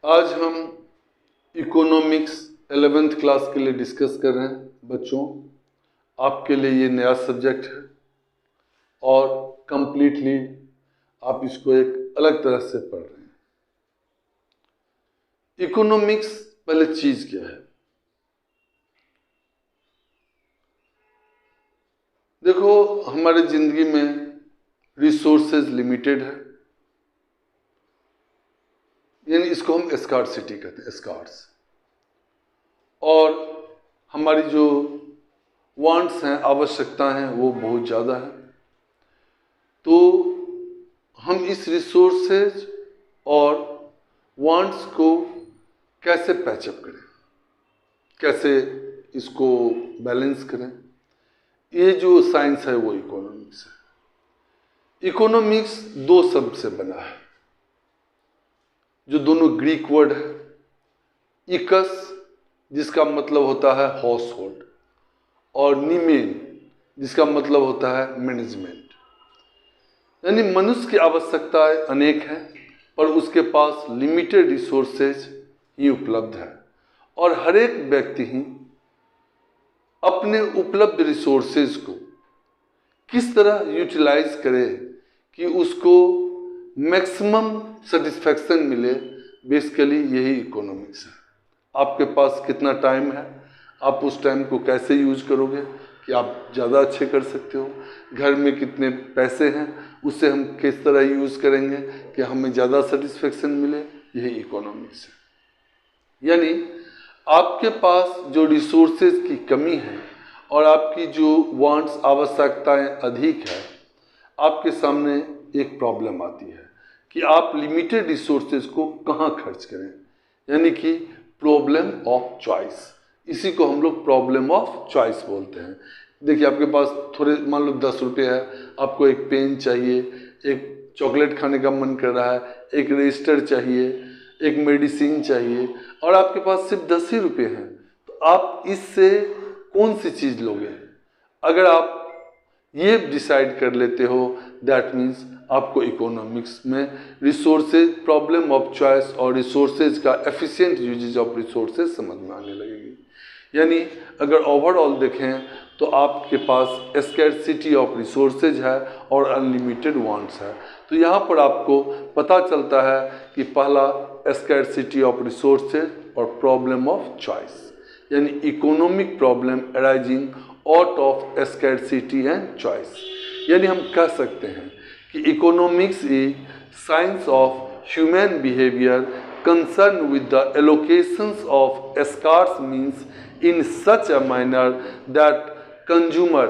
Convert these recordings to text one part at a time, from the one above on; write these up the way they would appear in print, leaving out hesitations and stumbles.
आज हम economics 11th class के लिए डिस्कस कर रहे हैं। बच्चों, आपके लिए ये नया सब्जेक्ट है और कंप्लीटली आप इसको एक अलग तरह से पढ़ रहे हैं। इकोनॉमिक्स पहले चीज क्या है? देखो, हमारे जिंदगी में रिसोर्सेज लिमिटेड है, यानी इसको हम स्कार्सिटी कहते हैं, स्कार्स। और हमारी जो वांट्स हैं, आवश्यकता हैं, वो बहुत ज़्यादा है। तो हम इस रिसोर्सेज और वांट्स को कैसे पैचअप करें, कैसे इसको बैलेंस करें, ये जो साइंस है वो इकोनॉमिक्स है। इकोनॉमिक्स दो शब्द से बना है, जो दोनों ग्रीक वर्ड है। इकस, जिसका मतलब होता है हाउस होल्ड, और निमेन, जिसका मतलब होता है मैनेजमेंट। यानी मनुष्य की आवश्यकताएं अनेक हैं, पर उसके पास लिमिटेड रिसोर्सेज ही उपलब्ध है। और हर एक व्यक्ति ही अपने उपलब्ध रिसोर्सेज को किस तरह यूटिलाइज करे कि उसको मैक्सिमम सेटिस्फैक्शन मिले, बेसिकली यही इकोनॉमिक्स है। आपके पास कितना टाइम है, आप उस टाइम को कैसे यूज करोगे कि आप ज़्यादा अच्छे कर सकते हो। घर में कितने पैसे हैं, उससे हम किस तरह यूज करेंगे कि हमें ज़्यादा सेटिस्फैक्शन मिले, यही इकोनॉमिक्स है। यानी आपके पास जो रिसोर्सेज की कमी है और आपकी जो वांट्स, आवश्यकताएं अधिक है, आपके सामने एक प्रॉब्लम आती है कि आप लिमिटेड रिसोर्सेज को कहाँ खर्च करें, यानी कि प्रॉब्लम ऑफ चॉइस। इसी को हम लोग प्रॉब्लम ऑफ चॉइस बोलते हैं। देखिए, आपके पास थोड़े, मान लो 10 रुपये है, आपको एक पेन चाहिए, एक चॉकलेट खाने का मन कर रहा है, एक रजिस्टर चाहिए, एक मेडिसिन चाहिए, और आपके पास सिर्फ 10 ही रुपये हैं, तो आप इससे कौन सी चीज़ लोगे? अगर आप ये डिसाइड कर लेते हो, दैट मीन्स आपको इकोनॉमिक्स में रिसोर्सेज, प्रॉब्लम ऑफ चॉइस और रिसोर्सेज का एफिशिएंट यूजेज ऑफ रिसोर्सेज समझ में आने लगेगी। यानी अगर ओवरऑल देखें तो आपके पास स्कैर्सिटी ऑफ रिसोर्सेज है और अनलिमिटेड वांट्स है। तो यहाँ पर आपको पता चलता है कि पहला स्कैर्सिटी ऑफ रिसोर्सेज और प्रॉब्लम ऑफ चॉइस, यानी economic problem arising out of scarcity and choice. यानी हम कह सकते हैं कि economics is science of human behaviour concern with the allocations of scarce means in such a manner that consumer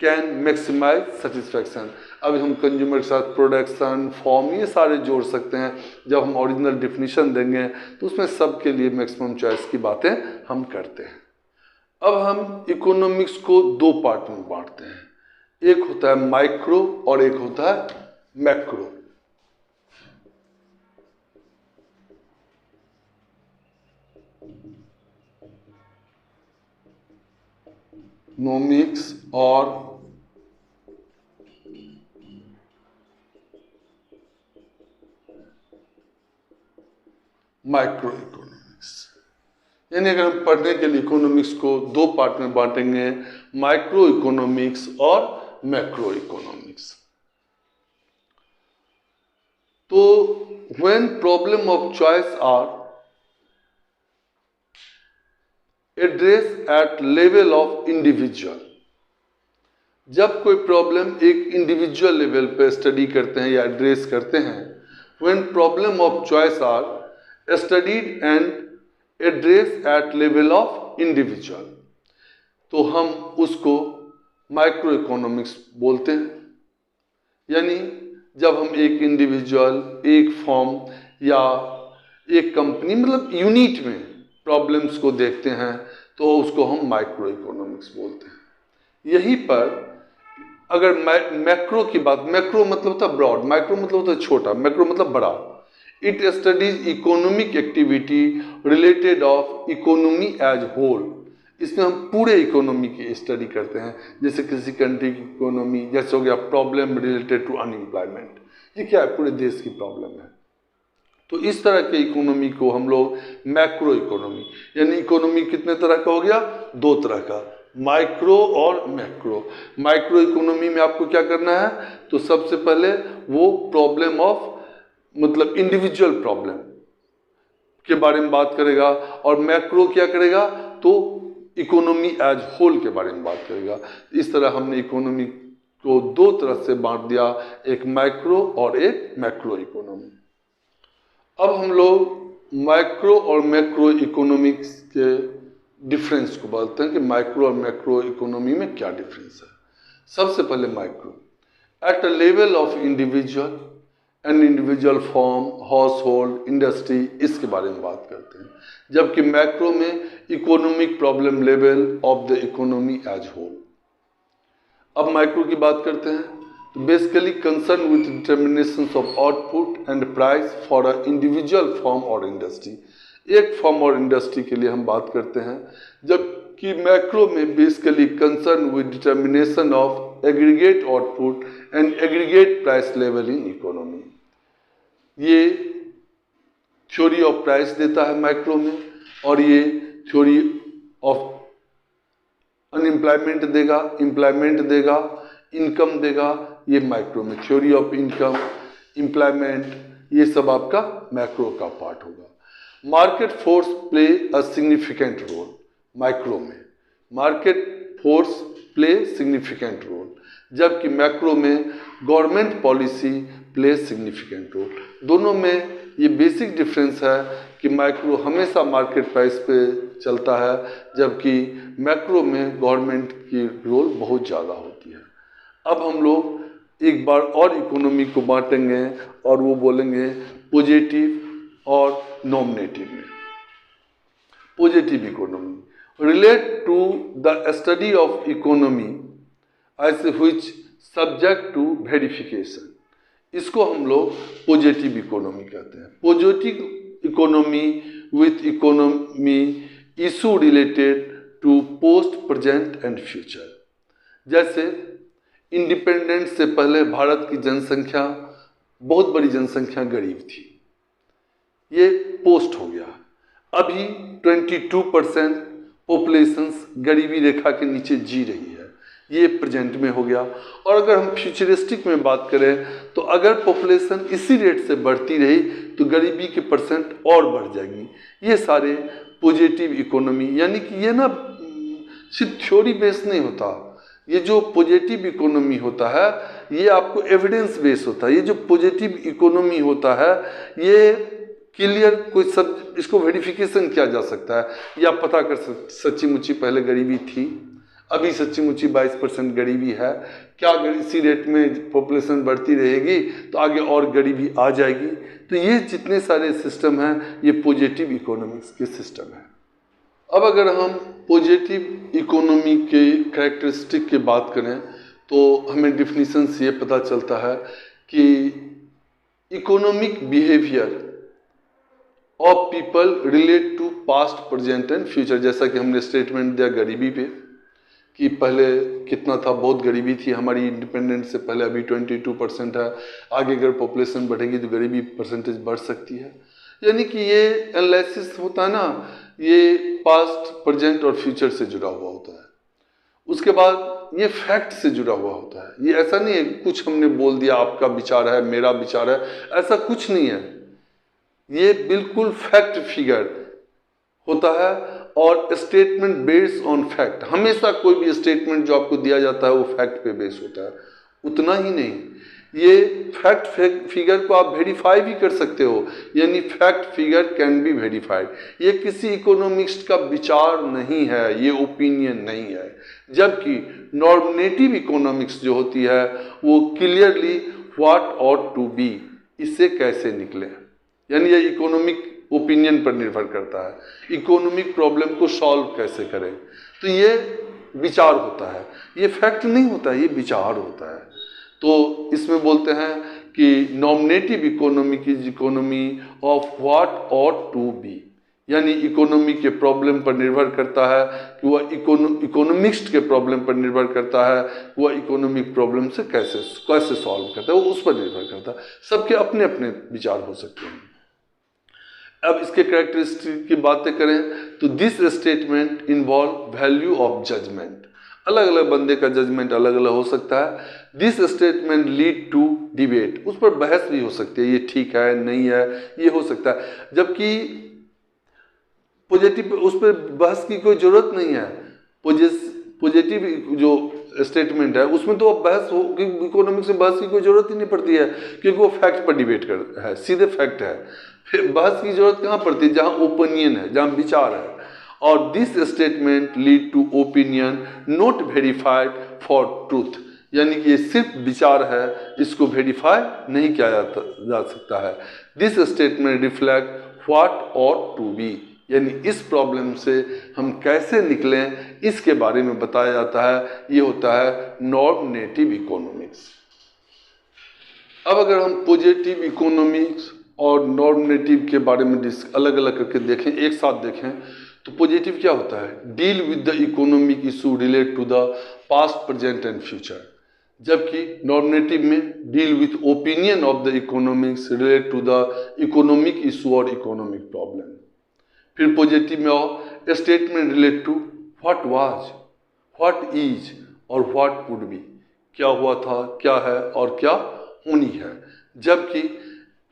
can maximize satisfaction। अब हम consumer के साथ प्रोडक्शन, फॉर्म, ये सारे जोड़ सकते हैं। जब हम ओरिजिनल डिफिनीशन देंगे तो उसमें सबके लिए मैक्सिमम चॉइस की बातें हम करते हैं। अब हम इकोनॉमिक्स को दो पार्ट में बांटते हैं, एक होता है माइक्रो और एक होता है मैक्रो। इकोनॉमिक्स और माइक्रो इकोनॉमिक्स। यानी अगर हम पढ़ने के लिए इकोनॉमिक्स को दो पार्ट में बांटेंगे, माइक्रो इकोनॉमिक्स और मैक्रो इकोनॉमिक्स। तो when problem of choice are address at level of individual, जब कोई प्रॉब्लम एक इंडिविजुअल लेवल पे स्टडी करते हैं या एड्रेस करते हैं, when problem of choice are studied and address at level of individual, तो हम उसको माइक्रो इकोनॉमिक्स बोलते हैं। यानी जब हम एक इंडिविजुअल, एक फॉर्म या एक कंपनी, मतलब यूनिट में प्रॉब्लम्स को देखते हैं, तो उसको हम माइक्रो इकोनॉमिक्स बोलते हैं। यहीं पर अगर मैक्रो की बात, मैक्रो मतलब होता है ब्रॉड, माइक्रो मतलब होता है छोटा, मैक्रो मतलब बड़ा। It studies economic activity related of economy as whole. इसमें हम पूरे इकोनॉमी की स्टडी करते हैं, जैसे किसी कंट्री की इकोनॉमी, जैसे हो गया प्रॉब्लम रिलेटेड टू अनएम्प्लॉयमेंट, ये क्या है, पूरे देश की प्रॉब्लम है। तो इस तरह के इकोनॉमी को हम लोग मैक्रो इकोनॉमी, यानी इकोनॉमी कितने तरह का हो गया, दो तरह का, माइक्रो और मैक्रो। माइक्रो इकोनॉमी में आपको क्या करना है, तो सबसे पहले वो प्रॉब्लम ऑफ मतलब इंडिविजुअल प्रॉब्लम के बारे में बात करेगा, और मैक्रो क्या करेगा, तो इकोनॉमी एज होल के बारे में बात करेगा। इस तरह हमने इकोनॉमी को दो तरह से बांट दिया, एक माइक्रो और एक मैक्रो इकोनॉमी। अब हम लोग माइक्रो और मैक्रो इकोनॉमिक्स के डिफरेंस को बोलते हैं कि माइक्रो और मैक्रो इकोनॉमी में क्या डिफरेंस है। सबसे पहले micro, at a level of individual and individual form, हाउस होल्ड, इंडस्ट्री, इसके बारे में बात करते हैं, जबकि मैक्रो में economic problem level of the economy as whole. अब माइक्रो की बात करते हैं, तो basically concern with determination of output and price for a individual form और इंडस्ट्री। एक फॉर्म और इंडस्ट्री के लिए हम बात करते हैं, जबकि मैक्रो में basically concern with determination of aggregate output and aggregate price level in economy. ये थ्योरी ऑफ प्राइस देता है माइक्रो में, और ये थ्योरी ऑफ अनएम्प्लॉयमेंट देगा, एम्प्लॉयमेंट देगा, इनकम देगा, ये माइक्रो में। थ्योरी ऑफ इनकम, एम्प्लॉयमेंट, ये सब आपका मैक्रो का पार्ट होगा। Market force play a significant role, micro में market force play significant role, जबकि मैक्रो में government policy play significant role. दोनों में ये बेसिक डिफरेंस है कि माइक्रो हमेशा मार्केट प्राइस पे चलता है, जबकि मैक्रो में गवर्नमेंट की रोल बहुत ज़्यादा होती है। अब हम लोग एक बार और इकोनॉमी को बांटेंगे और वो बोलेंगे पॉजिटिव और नॉमिनेटिव में। Positive economy relate to the study of economy as which subject to verification, इसको हम लोग पॉजिटिव इकोनॉमी कहते हैं। Positive economy with economy issue related to post, present and future. जैसे इंडिपेंडेंस से पहले भारत की जनसंख्या, बहुत बड़ी जनसंख्या गरीब थी, ये पोस्ट हो गया। अभी 22% पॉपुलेशन गरीबी रेखा के नीचे जी रही है, ये प्रेजेंट में हो गया। और अगर हम फ्यूचरिस्टिक में बात करें तो अगर पॉपुलेशन इसी रेट से बढ़ती रही तो गरीबी की परसेंट और बढ़ जाएगी। ये सारे पॉजिटिव इकोनॉमी, यानी कि ये ना सिर्फ थ्योरी बेस नहीं होता, ये जो पॉजिटिव इकोनॉमी होता है ये आपको एविडेंस बेस होता है। ये जो पॉजिटिव इकोनॉमी होता है ये क्लियर कोई सब इसको वेरिफिकेशन किया जा सकता है, या पता कर सच्ची मुच्ची पहले गरीबी थी, अभी सच्ची मुच्ची 22% गरीबी है, क्या अगर इसी रेट में पॉपुलेशन बढ़ती रहेगी तो आगे और गरीबी आ जाएगी। तो ये जितने सारे सिस्टम हैं ये पॉजिटिव इकोनॉमिक्स के सिस्टम हैं। अब अगर हम पॉजिटिव इकोनॉमी के कैरेक्टरिस्टिक की बात करें तो हमें डिफिनीशन से ये पता चलता है कि economic behaviour of people relate to past, present and future. जैसा कि हमने स्टेटमेंट दिया गरीबी पे कि पहले कितना था, बहुत गरीबी थी हमारी इंडिपेंडेंस से पहले, अभी 22% है, आगे अगर पॉपुलेशन बढ़ेगी तो गरीबी परसेंटेज बढ़ सकती है। यानी कि ये एनालिसिस होता है ना, ये पास्ट, प्रेजेंट और फ्यूचर से जुड़ा हुआ होता है। उसके बाद ये फैक्ट से जुड़ा हुआ होता है। ये ऐसा नहीं है कुछ हमने बोल दिया आपका विचार है मेरा विचार है, ऐसा कुछ नहीं है। ये बिल्कुल फैक्ट फिगर होता है और स्टेटमेंट बेस्ड ऑन फैक्ट। हमेशा कोई भी स्टेटमेंट जो आपको दिया जाता है वो फैक्ट पे बेस होता है। उतना ही नहीं, ये फैक्ट फिगर को आप वेरीफाई भी कर सकते हो, यानी fact figure can be verified. ये किसी इकोनॉमिस्ट का विचार नहीं है, ये ओपिनियन नहीं है। जबकि नॉर्मेटिव इकोनॉमिक्स जो होती है वो clearly what ought to be, इससे कैसे निकले, यानी ये इकोनॉमिक ओपिनियन पर निर्भर करता है। इकोनॉमिक प्रॉब्लम को सॉल्व कैसे करें, तो ये विचार होता है, ये फैक्ट नहीं होता है, ये विचार होता है। तो इसमें बोलते हैं कि नॉमिनेटिव इकोनॉमी की economy of what ought to be, यानी इकोनॉमी के प्रॉब्लम पर निर्भर करता है कि वह इकोनॉमिस्ट के प्रॉब्लम पर निर्भर करता है, वह इकोनॉमिक प्रॉब्लम से कैसे सॉल्व करता है, वो उस पर निर्भर करता है। सबके अपने अपने विचार हो सकते हैं। अब इसके कैरेक्टरिस्टिक की बातें करें तो this statement involve value of judgement. अलग अलग बंदे का जजमेंट अलग अलग हो सकता है। This statement lead to debate, उस पर बहस भी हो सकती है, ये ठीक है नहीं है, ये हो सकता है। जबकि पॉजिटिव उस पर बहस की कोई जरूरत नहीं है। पॉजिटिव जो स्टेटमेंट है उसमें तो अब बहस हो, इकोनॉमिक्स में बहस की कोई जरूरत ही नहीं पड़ती है, क्योंकि वो फैक्ट पर डिबेट कर है, सीधे फैक्ट है। फिर बहस की जरूरत कहाँ पड़ती है? जहाँ ओपिनियन है, जहाँ विचार है। और this statement lead to opinion not verified for truth, यानी कि ये सिर्फ विचार है, इसको वेरीफाई नहीं किया जा सकता है। This statement reflect what ought to be, यानी इस प्रॉब्लम से हम कैसे निकलें इसके बारे में बताया जाता है। ये होता है नॉर्मेटिव इकोनॉमिक्स। अब अगर हम पॉजिटिव इकोनॉमिक्स और नॉर्मेटिव के बारे में अलग अलग करके देखें, एक साथ देखें, तो पॉजिटिव क्या होता है? Deal with the economic issue relate to the past, present and future. जबकि नॉर्मेटिव में deal with opinion of the economics relate to the economic issue और इकोनॉमिक प्रॉब्लम। फिर पॉजिटिव में आओ, statement relate to what was, what is और what would be, क्या हुआ था, क्या है और क्या होनी है। जबकि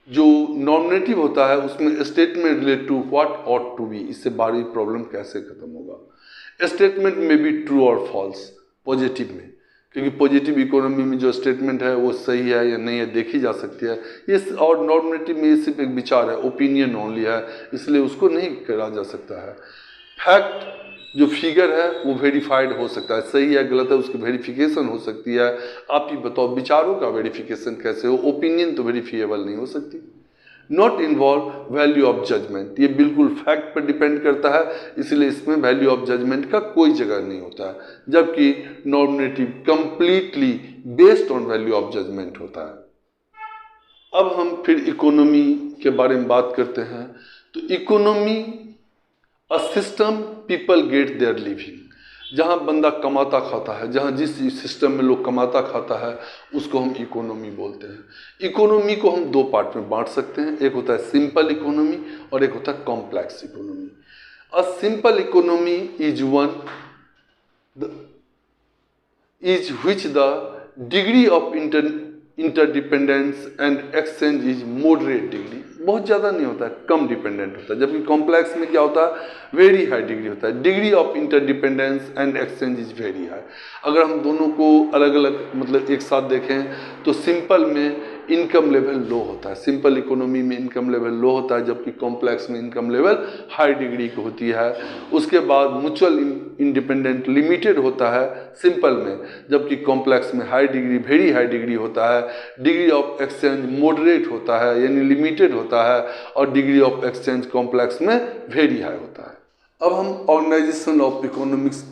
जो नॉमिनेटिव होता है उसमें statement relate to what ought to be, इससे बारी प्रॉब्लम कैसे खत्म होगा। स्टेटमेंट में भी ट्रू और फॉल्स पॉजिटिव में, क्योंकि पॉजिटिव इकोनॉमी में जो स्टेटमेंट है वो सही है या नहीं है देखी जा सकती है। ये और नॉर्मेटिव में ये सिर्फ एक विचार है, ओपिनियन ओनली है, इसलिए उसको नहीं करा जा सकता है। फैक्ट जो फिगर है वो वेरीफाइड हो सकता है, सही है गलत है उसकी वेरिफिकेशन हो सकती है। आप ही बताओ विचारों का वेरिफिकेशन कैसे हो? ओपिनियन तो वेरीफिएबल नहीं हो सकती। Not involve value of judgement, ये बिल्कुल फैक्ट पर डिपेंड करता है, इसलिए इसमें वैल्यू ऑफ जजमेंट का कोई जगह नहीं होता है। जबकि normative completely based on value of judgement होता है। अब हम फिर इकोनॉमी के बारे में बात करते हैं। तो economy a system people get their living, जहाँ बंदा कमाता खाता है, जहाँ जिस सिस्टम में लोग कमाता खाता है उसको हम इकोनॉमी बोलते हैं। इकोनॉमी को हम दो पार्ट में बांट सकते हैं, एक होता है सिंपल इकोनॉमी और एक होता है complex economy. A simple economy is one is which the degree of interdependence and exchange is moderate degree, बहुत ज़्यादा नहीं होता है, कम डिपेंडेंट होता है। जबकि कॉम्प्लेक्स में क्या होता है? वेरी हाई डिग्री होता है। Degree of interdependence and exchange is very high. अगर हम दोनों को अलग अलग मतलब एक साथ देखें तो सिंपल में इनकम लेवल लो होता है, सिंपल इकोनॉमी में इनकम लेवल लो होता है, जबकि कॉम्प्लेक्स में इनकम लेवल हाई डिग्री की होती है। उसके बाद म्यूचुअल इंडिपेंडेंट लिमिटेड होता है सिंपल में, जबकि कॉम्प्लेक्स में high degree very high degree होता है। डिग्री ऑफ एक्सचेंज मॉडरेट होता है यानी लिमिटेड होता है, और डिग्री ऑफ एक्सचेंज कॉम्प्लेक्स में वेरी हाई होता है। अब हम ऑर्गेनाइजेशन ऑफ इकोनॉमिक्स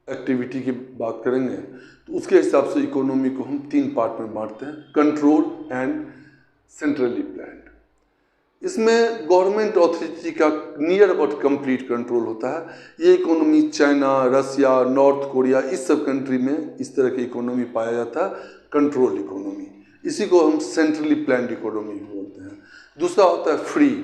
एक्टिविटी की बात करेंगे, तो उसके हिसाब से इकोनॉमी को हम तीन पार्ट में बांटते हैं, कंट्रोल एंड सेंट्रली प्लान्ड। इसमें गवर्नमेंट अथॉरिटी का नियर अबाउट कंप्लीट कंट्रोल होता है। ये इकोनॉमी चाइना, रसिया, नॉर्थ कोरिया इस सब कंट्री में इस तरह की इकोनॉमी पाया जाता है, कंट्रोल इकोनॉमी। इसी को हम सेंट्रली प्लान्ड इकोनॉमी बोलते हैं। दूसरा होता है फ्री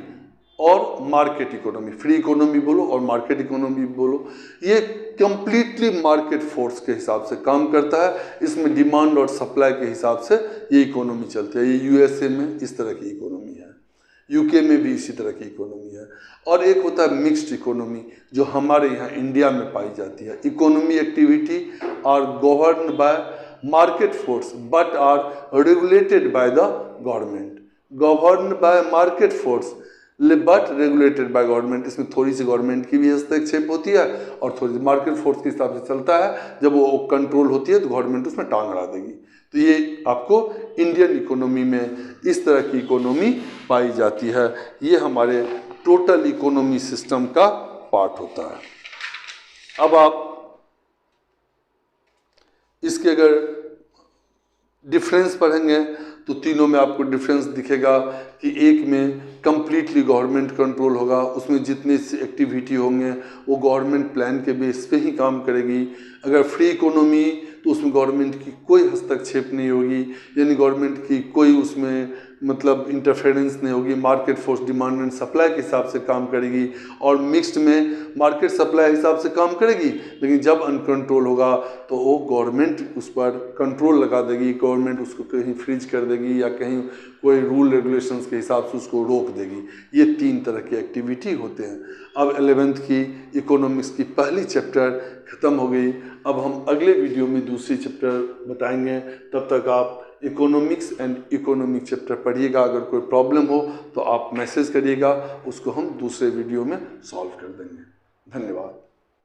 और मार्केट इकोनॉमी। फ्री इकोनॉमी बोलो और मार्केट इकोनॉमी बोलो, ये कंप्लीटली मार्केट फोर्स के हिसाब से काम करता है। इसमें डिमांड और सप्लाई के हिसाब से ये इकोनॉमी चलती है। ये यूएसए में इस तरह की इकोनॉमी है, यूके में भी इसी तरह की इकोनॉमी है। और एक होता है मिक्स्ड इकोनॉमी, जो हमारे यहाँ इंडिया में पाई जाती है। Economy activity are govern by market force but are regulated by the government. Govern by market force but regulated by government, इसमें थोड़ी सी गवर्नमेंट की भी हस्तक्षेप होती है और थोड़ी सी मार्केट फोर्स के हिसाब से चलता है। जब वो कंट्रोल होती है तो गवर्नमेंट उसमें टांग अड़ा देगी। तो ये आपको इंडियन इकोनॉमी में इस तरह की इकोनॉमी पाई जाती है। ये हमारे टोटल इकोनॉमी सिस्टम का पार्ट होता है। अब आप इसके अगर डिफरेंस पढ़ेंगे तो तीनों में आपको डिफरेंस दिखेगा कि एक में कंप्लीटली गवर्नमेंट कंट्रोल होगा, उसमें जितनी एक्टिविटी होंगे वो गवर्नमेंट प्लान के बेस पे ही काम करेगी। अगर फ्री इकोनॉमी तो उसमें गवर्नमेंट की कोई हस्तक्षेप नहीं होगी, यानी गवर्नमेंट की कोई उसमें मतलब इंटरफेरेंस नहीं होगी, market force demand and supply के हिसाब से काम करेगी, और मिक्स्ड में मार्केट सप्लाई हिसाब से काम करेगी। लेकिन जब अनकंट्रोल होगा तो वो गवर्नमेंट उस पर कंट्रोल लगा देगी, गवर्नमेंट उसको कहीं फ्रीज कर देगी या कहीं कोई रूल रेगुलेशंस के हिसाब से उसको रोक देगी। ये 3 तरह की एक्टिविटी होते हैं। अब 11th की इकोनॉमिक्स की पहली चैप्टर ख़त्म हो गई। अब हम अगले वीडियो में दूसरी चैप्टर बताएंगे। तब तक आप इकोनॉमिक्स एंड इकोनॉमिक चैप्टर पढ़िएगा। अगर कोई प्रॉब्लम हो तो आप मैसेज करिएगा, उसको हम दूसरे वीडियो में सॉल्व कर देंगे। धन्यवाद।